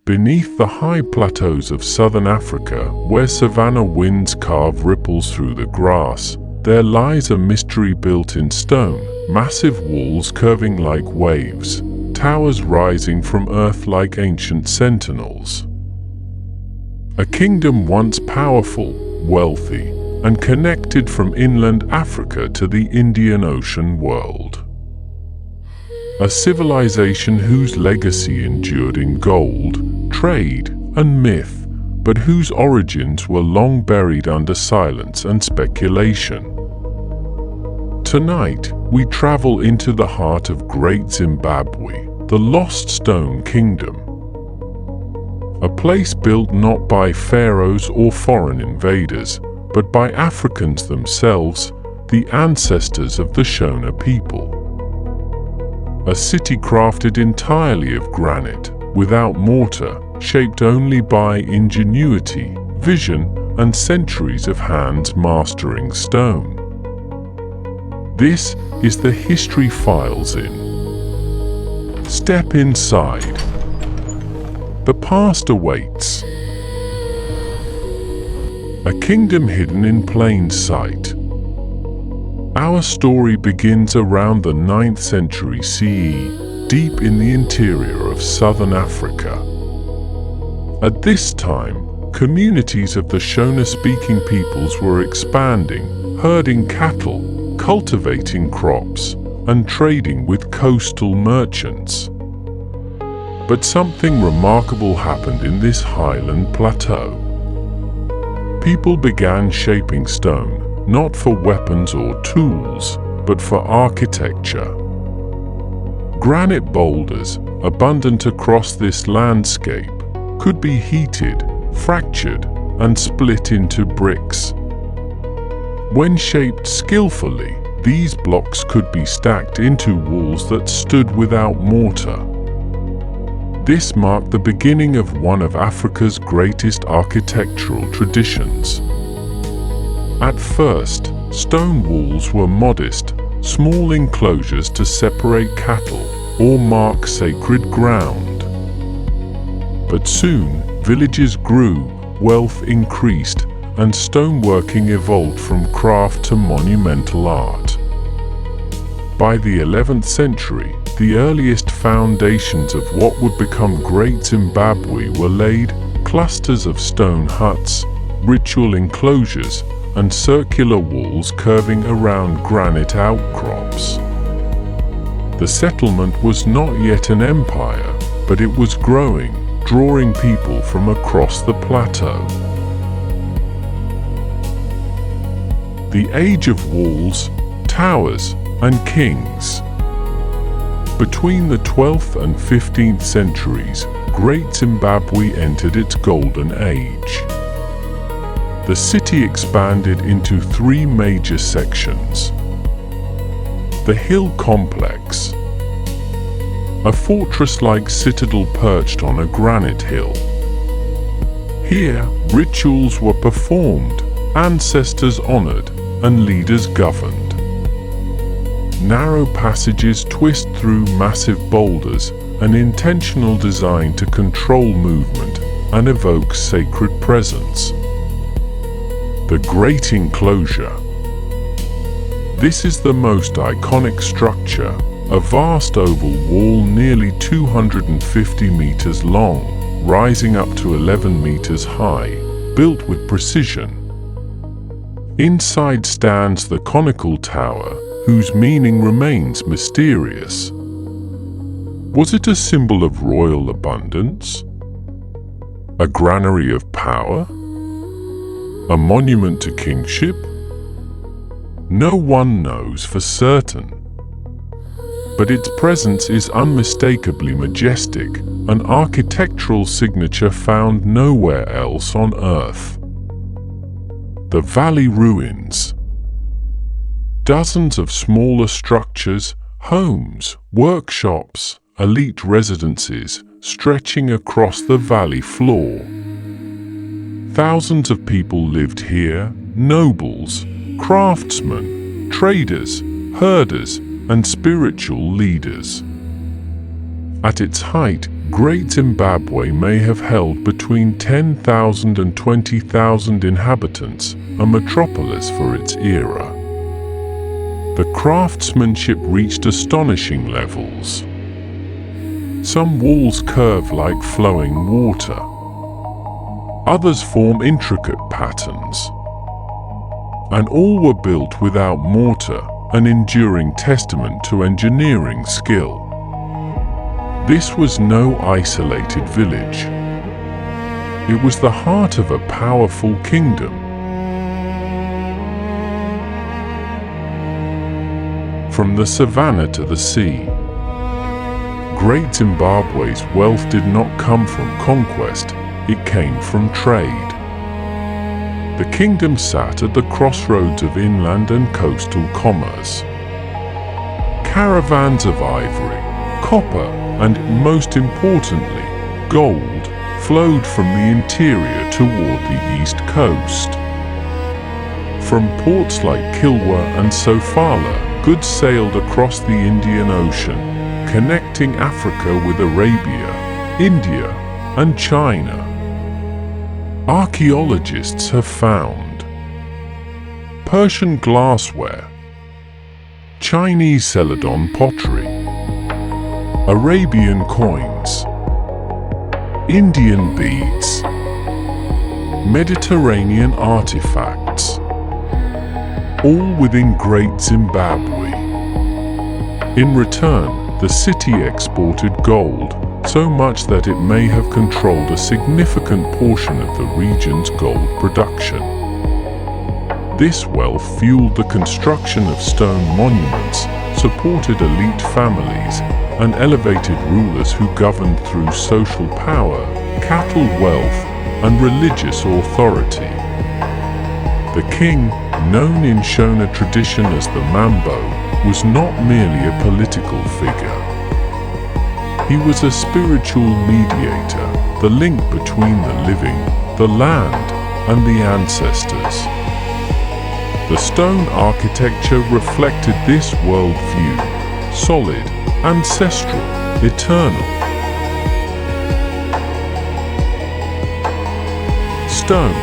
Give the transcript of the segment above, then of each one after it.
Beneath the high plateaus of southern Africa, where savanna winds carve ripples through the grass, there lies a mystery built in stone, massive walls curving like waves, towers rising from earth like ancient sentinels. A kingdom once powerful, wealthy, and connected from inland Africa to the Indian Ocean world. A civilization whose legacy endured in gold, trade, and myth, but whose origins were long buried under silence and speculation. Tonight, we travel into the heart of Great Zimbabwe, the Lost Stone Kingdom. A place built not by pharaohs or foreign invaders, but by Africans themselves, the ancestors of the Shona people. A city crafted entirely of granite, without mortar, shaped only by ingenuity, vision, and centuries of hands mastering stone. This is the History Files in. Step inside. The past awaits. A kingdom hidden in plain sight. Our story begins around the 9th century CE, deep in the interior of southern Africa. At this time, communities of the Shona-speaking peoples were expanding, herding cattle, cultivating crops, and trading with coastal merchants. But something remarkable happened in this highland plateau. People began shaping stone, not for weapons or tools, but for architecture. Granite boulders, abundant across this landscape, could be heated, fractured, and split into bricks. When shaped skillfully, these blocks could be stacked into walls that stood without mortar. This marked the beginning of one of Africa's greatest architectural traditions. At first, stone walls were modest, small enclosures to separate cattle or mark sacred ground. But soon, villages grew, wealth increased, and stoneworking evolved from craft to monumental art. By the 11th century, the earliest foundations of what would become Great Zimbabwe were laid, clusters of stone huts, ritual enclosures, and circular walls curving around granite outcrops. The settlement was not yet an empire, but it was growing, drawing people from across the plateau. The age of walls, towers, and kings. Between the 12th and 15th centuries, Great Zimbabwe entered its golden age. The city expanded into 3 major sections. The hill complex, a fortress-like citadel perched on a granite hill. Here, rituals were performed, ancestors honored, and leaders governed. Narrow passages twist through massive boulders, an intentional design to control movement and evoke sacred presence. The Great Enclosure. This is the most iconic structure, a vast oval wall nearly 250 meters long, rising up to 11 meters high, built with precision. Inside stands the conical tower, whose meaning remains mysterious. Was it a symbol of royal abundance? A granary of power? A monument to kingship? No one knows for certain. But its presence is unmistakably majestic, an architectural signature found nowhere else on Earth. The valley ruins. Dozens of smaller structures, homes, workshops, elite residences stretching across the valley floor. Thousands of people lived here, nobles, craftsmen, traders, herders, and spiritual leaders. At its height, Great Zimbabwe may have held between 10,000 and 20,000 inhabitants, a metropolis for its era. The craftsmanship reached astonishing levels. Some walls curve like flowing water. Others form intricate patterns. And all were built without mortar, an enduring testament to engineering skill. This was no isolated village. It was the heart of a powerful kingdom. From the savannah to the sea, Great Zimbabwe's wealth did not come from conquest, it came from trade. The kingdom sat at the crossroads of inland and coastal commerce. Caravans of ivory, copper, and most importantly, gold, flowed from the interior toward the east coast. From ports like Kilwa and Sofala, goods sailed across the Indian Ocean, connecting Africa with Arabia, India, and China. Archaeologists have found Persian glassware, Chinese Celadon pottery, Arabian coins, Indian beads, Mediterranean artifacts, all within Great Zimbabwe. In return, the city exported gold, so much that it may have controlled a significant portion of the region's gold production. This wealth fueled the construction of stone monuments, supported elite families, and elevated rulers who governed through social power, cattle wealth, and religious authority. The king, known in Shona tradition as the Mambo, was not merely a political figure. He was a spiritual mediator, the link between the living, the land, and the ancestors. The stone architecture reflected this worldview, solid, ancestral, eternal. Stone,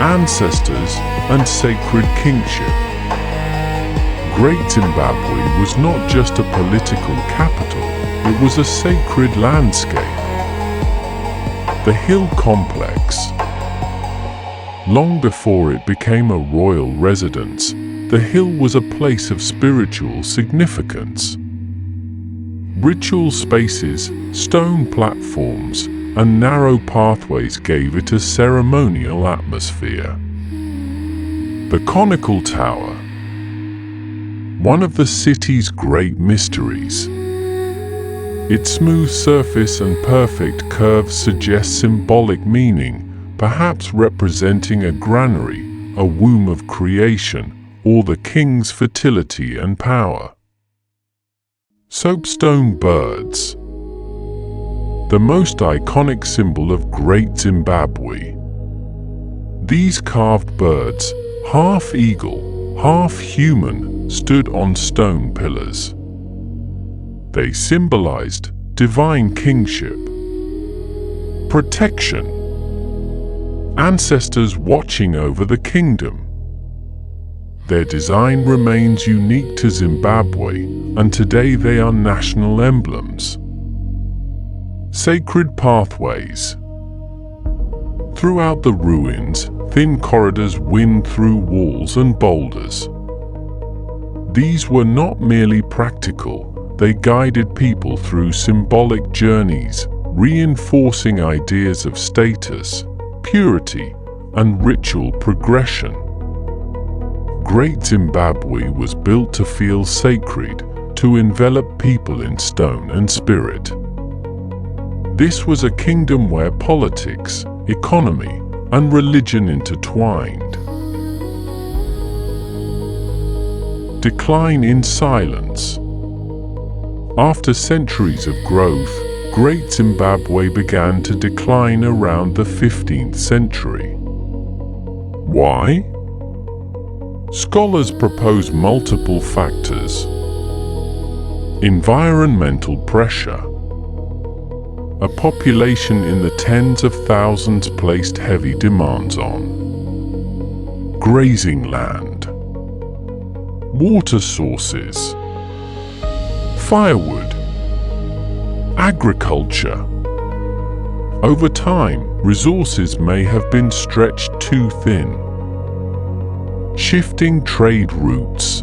ancestors, and sacred kingship. Great Zimbabwe was not just a political capital, it was a sacred landscape. The hill complex. Long before it became a royal residence, the hill was a place of spiritual significance. Ritual spaces, stone platforms, and narrow pathways gave it a ceremonial atmosphere. The conical tower. One of the city's great mysteries. Its smooth surface and perfect curves suggest symbolic meaning, perhaps representing a granary, a womb of creation, or the king's fertility and power. Soapstone birds. The most iconic symbol of Great Zimbabwe. These carved birds, half eagle, half human, stood on stone pillars. They symbolized divine kingship, protection, ancestors watching over the kingdom. Their design remains unique to Zimbabwe, and today they are national emblems. Sacred pathways. Throughout the ruins, thin corridors wind through walls and boulders. These were not merely practical, they guided people through symbolic journeys, reinforcing ideas of status, purity, and ritual progression. Great Zimbabwe was built to feel sacred, to envelop people in stone and spirit. This was a kingdom where politics, economy, and religion intertwined. Decline in silence. After centuries of growth, Great Zimbabwe began to decline around the 15th century. Why? Scholars propose multiple factors. Environmental pressure. a population in the tens of thousands placed heavy demands on grazing land, water sources, firewood, agriculture. Over time, resources may have been stretched too thin. Shifting trade routes.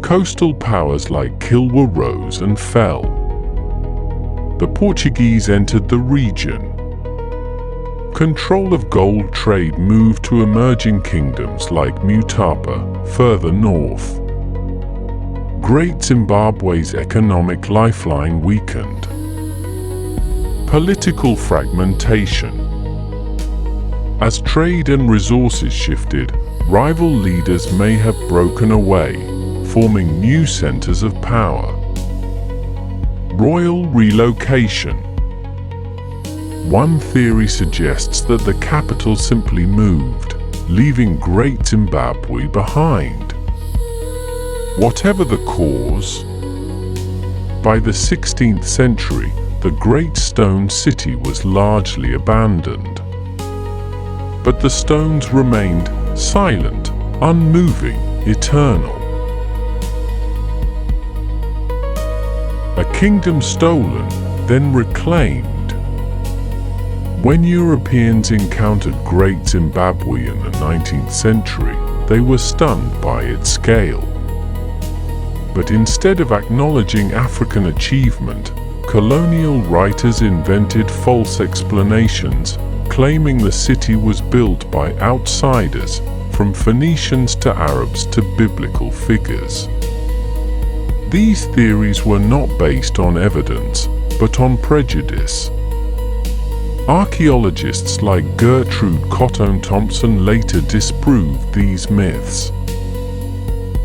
Coastal powers like Kilwa rose and fell. The Portuguese entered the region. Control of gold trade moved to emerging kingdoms like Mutapa, further north. Great Zimbabwe's economic lifeline weakened. Political fragmentation. As trade and resources shifted, rival leaders may have broken away, forming new centers of power. Royal relocation. One theory suggests that the capital simply moved, leaving Great Zimbabwe behind. Whatever the cause, by the 16th century, the great stone city was largely abandoned. But the stones remained silent, unmoving, eternal. A kingdom stolen, then reclaimed. When Europeans encountered Great Zimbabwe in the 19th century, they were stunned by its scale. But instead of acknowledging African achievement, colonial writers invented false explanations, claiming the city was built by outsiders, from Phoenicians to Arabs to biblical figures. These theories were not based on evidence, but on prejudice. Archaeologists like Gertrude Cotton Thompson later disproved these myths.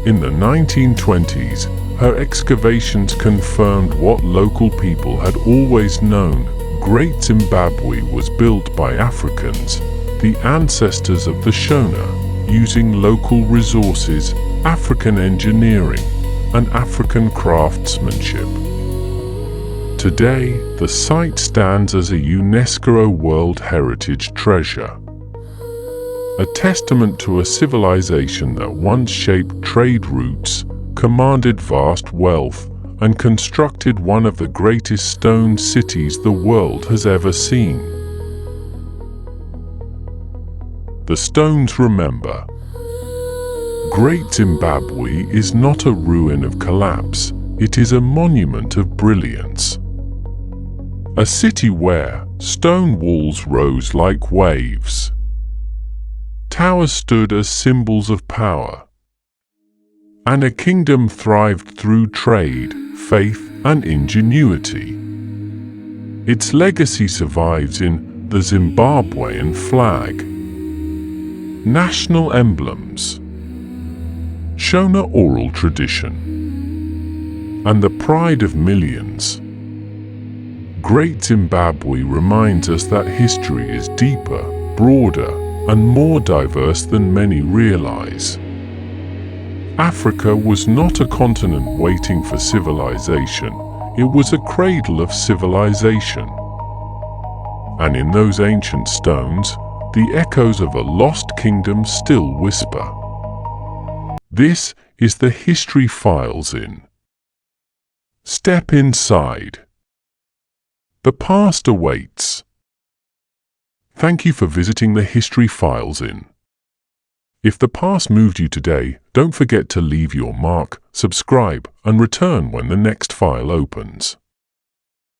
In the 1920s, her excavations confirmed what local people had always known: Great Zimbabwe was built by Africans, the ancestors of the Shona, using local resources, African engineering, and African craftsmanship. Today, the site stands as a UNESCO World Heritage Treasure, a testament to a civilization that once shaped trade routes, commanded vast wealth, and constructed one of the greatest stone cities the world has ever seen. The stones remember. Great Zimbabwe is not a ruin of collapse, it is a monument of brilliance. A city where stone walls rose like waves. Towers stood as symbols of power. And a kingdom thrived through trade, faith, and ingenuity. Its legacy survives in the Zimbabwean flag. National emblems. Shona oral tradition, and the pride of millions. Great Zimbabwe reminds us that history is deeper, broader, and more diverse than many realize. Africa was not a continent waiting for civilization, it was a cradle of civilization. And in those ancient stones, the echoes of a lost kingdom still whisper. This is the History Files in. Step inside. The past awaits. Thank you for visiting the History Files in. If the past moved you today, don't forget to leave your mark, subscribe, and return when the next file opens.